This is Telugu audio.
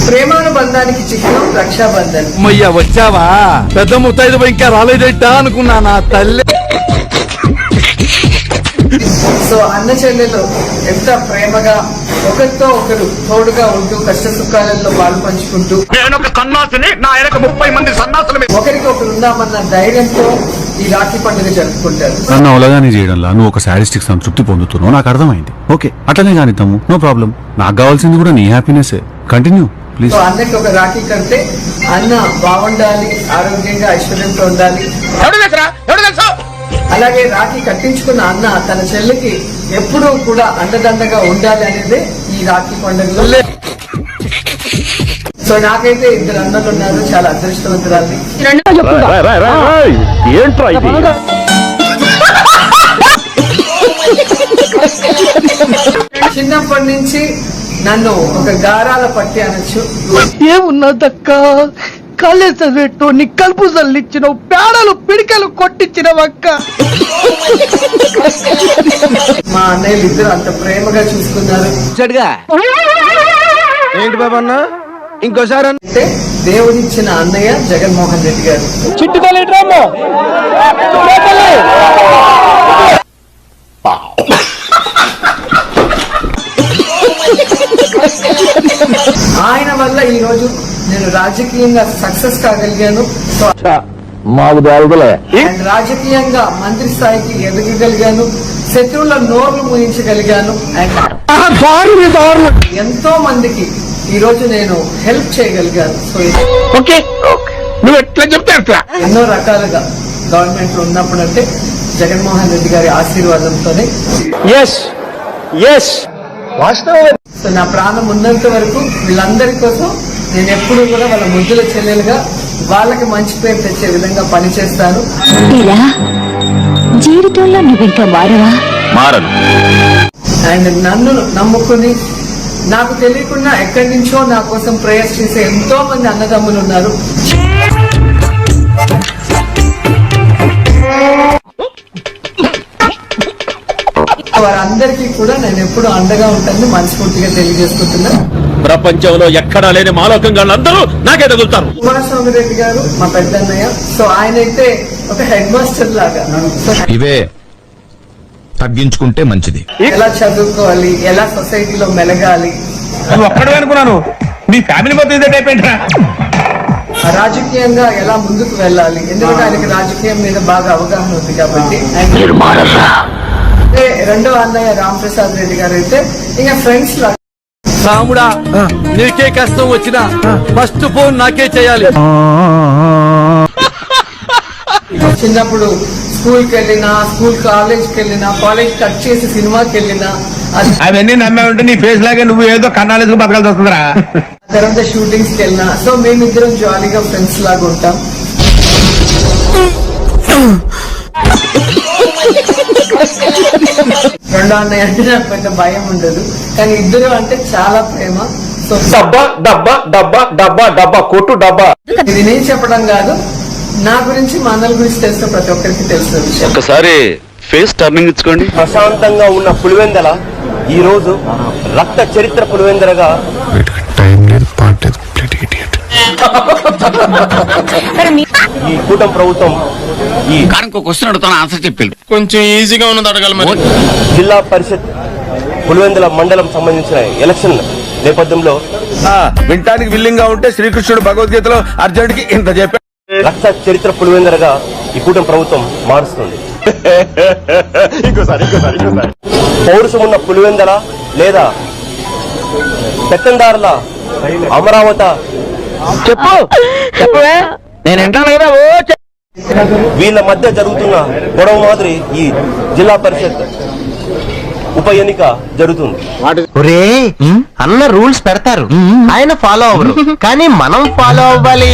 ప్రేమానుబంధానికి చిహ్నం రక్షాబంధన్. అమ్మయ్యా వచ్చావా? పెద్ద ముత్తైదు ఇంకా రాలేదట్టా అనుకున్నా నా తల్లి. సో అన్న చెల్లెలు ఎంత ప్రేమగా ఒకరితో ఒకరు తోడుగా ఉంటూ కష్ట సుఖాలలో పాలు పంచుకుంటూ ఒకరికి ఒకరు ఉందామన్న ధైర్యంతో ఈ రాఖీ పండుగ జరుపుకుంటారు. నన్ను అవలగానే చేయడంలా నువ్వు ఒక సాడిస్టిక్ సంతృప్తి పొందుతున్నావు నాకు అర్థమైంది. ఓకే అట్లనే కానిద్దాము, నో ప్రాబ్లం. నాకు కావాల్సింది కూడా నీ హ్యాపీనెస్. Continue please. సో అన్నకి ఒక రాఖీ కడితే అన్న బాగుండాలి, ఆరోగ్యంగా ఐశ్వర్యంతో ఉండాలి. అలాగే రాఖీ కట్టించుకున్న అన్న తన చెల్లికి ఎప్పుడూ కూడా అండదండగా ఉండాలి అనేది ఈ రాఖీ పండుగలో. సో నాకైతే 2 అన్నలు ఉన్నారు, చాలా అదృష్టవంతురాలి. చిన్నప్పటి నుంచి నన్ను ఒక గారాల పట్టి అనొచ్చు. ఏమున్నదక్క కాలేజ్ చదివేట్టు నీ కలుపు చల్లిచ్చిన పేడలు పిడికలు కొట్టించిన అక్క. మా అన్నయ్యలు ఇద్దరు అంత ప్రేమగా చూసుకున్నారు. ఏంటి బాబా అన్న ఇంకోసారి అంటే దేవుడిచ్చిన అన్నయ్య జగన్మోహన్ రెడ్డి గారు. ఆయన వల్ల ఈ రోజు నేను రాజకీయంగా సక్సెస్ కాగలిగాను. అండ్ రాజకీయంగా మంత్రి స్థాయికి ఎదగగలిగాను. శత్రువుల నోర్లు ముయించగలిగాను. ఎంతో మందికి ఈ రోజు నేను హెల్ప్ చేయగలిగాను. సో నువ్వు ఎట్లా చెప్తే అట్లా ఎన్నో రకాలుగా గవర్నమెంట్ లో ఉన్నప్పుడు అంటే జగన్మోహన్ రెడ్డి గారి ఆశీర్వాదంతోనే. సో నా ప్రాణం ఉన్నంత వరకు వీళ్ళందరి కోసం నేను ఎప్పుడు కూడా వాళ్ళ ముద్దుల చెల్లెలుగా వాళ్ళకి మంచి పేరు తెచ్చే విధంగా పనిచేస్తాను. జీవితంలో నువ్వు ఇంకా మారను. అండ్ నన్ను నమ్ముకుని నాకు తెలియకుండా ఎక్కడి నుంచో నా కోసం ప్రేయర్స్ చేసే ఎంతో మంది అన్నదమ్ములు ఉన్నారు. వారందరికీ కూడా నేను ఎప్పుడు అండగా ఉంటానని మనస్ఫూర్తిగా తెలియజేసుకుంటున్నా. ప్రపంచంలో ఎక్కడా లేని మాలోకంగా అందరూ నాకే తగులుతారు. కుమారస్వామి రెడ్డి గారు మా పెద్దన్నయ్య. సో ఆయన అయితే ఒక హెడ్ మాస్టర్ లాగా. ఇవే తగ్గించుకుంటే మంచిది. ఎలా చదువుకోవాలి, ఎలా సొసైటీలో మెలగాలి, అనుకున్నాను మీ ఫ్యామిలీ మొత్తం ఇదే టైప్ ఏంట్రా. రాజకీయంగా ఎలా ముందుకు వెళ్ళాలి, ఎందుకంటే ఆయనకి రాజకీయం మీద బాగా అవగాహన ఉంది కాబట్టి. రెండో అన్నయ్య రామ్ ప్రసాద్ రెడ్డి గారు అయితే ఇంకా ఫ్రెండ్స్ లాగా. రాముడా నీకే కష్టం వచ్చినా ఫస్ట్ ఫోన్ నాకే చేయాలి. చిన్నప్పుడు స్కూల్కి వెళ్ళినా, కాలేజ్కి వెళ్ళినా, కాలేజ్ కట్ చేసి సినిమాకి వెళ్ళినా అవన్నీ నమ్మే ఉంటే నీ ఫేస్ లాగే నువ్వు ఏదో కన్నాలేసుకు బతకాల్సి వస్తుందిరా. తర్వాత షూటింగ్స్ కి వెళ్ళినా. సో మేమిద్దరం జాలీగా ఫ్రెండ్స్ లాగా ఉంటాం. రెండో అన్నయ్య అంటే నాకు పెద్ద భయం ఉండదు, కానీ ఇద్దరు అంటే చాలా ప్రేమ. సో డబ్బా కొట్టు డబ్బా. ఇది నేను చెప్పడం కాదు, నా గురించి మా అన్నల గురించి తెలిసిన ప్రతి ఒక్కరికి తెలిసిన విషయం. ఒకసారి ఫేస్ టర్నింగ్ ఇచ్చుకోండి. ప్రశాంతంగా ఉన్న పులివెందల ఈ రోజు రక్త చరిత్ర పులివెందరగా ఈ కూటమి ప్రభుత్వం ఈ క్వశ్చన్ అడుగుతాను ఆన్సర్ చెప్పి కొంచెం ఈజీగా ఉన్నది అడగాలి. జిల్లా పరిషత్ పులివెందుల మండలం సంబంధించిన ఎలక్షన్ నేపథ్యంలో వింటానికి విల్లింగ్ గా ఉంటే శ్రీకృష్ణుడు భగవద్గీతలో అర్జునుడికి ఇంత చెప్పాడు. రక్త చరిత్ర పులివెందరగా ఈ కూటమి ప్రభుత్వం మారుస్తుంది. పౌరుషం ఉన్న పులివెందల లేదా పెత్తందారుల అమరావతి వీళ్ళ మధ్య జరుగుతున్న గొడవ మాదిరి ఈ జిల్లా పరిషత్ ఉప ఎన్నిక జరుగుతుంది. అన్న రూల్స్ పెడతారు, ఆయన ఫాలో అవ్వరు, కానీ మనం ఫాలో అవ్వాలి.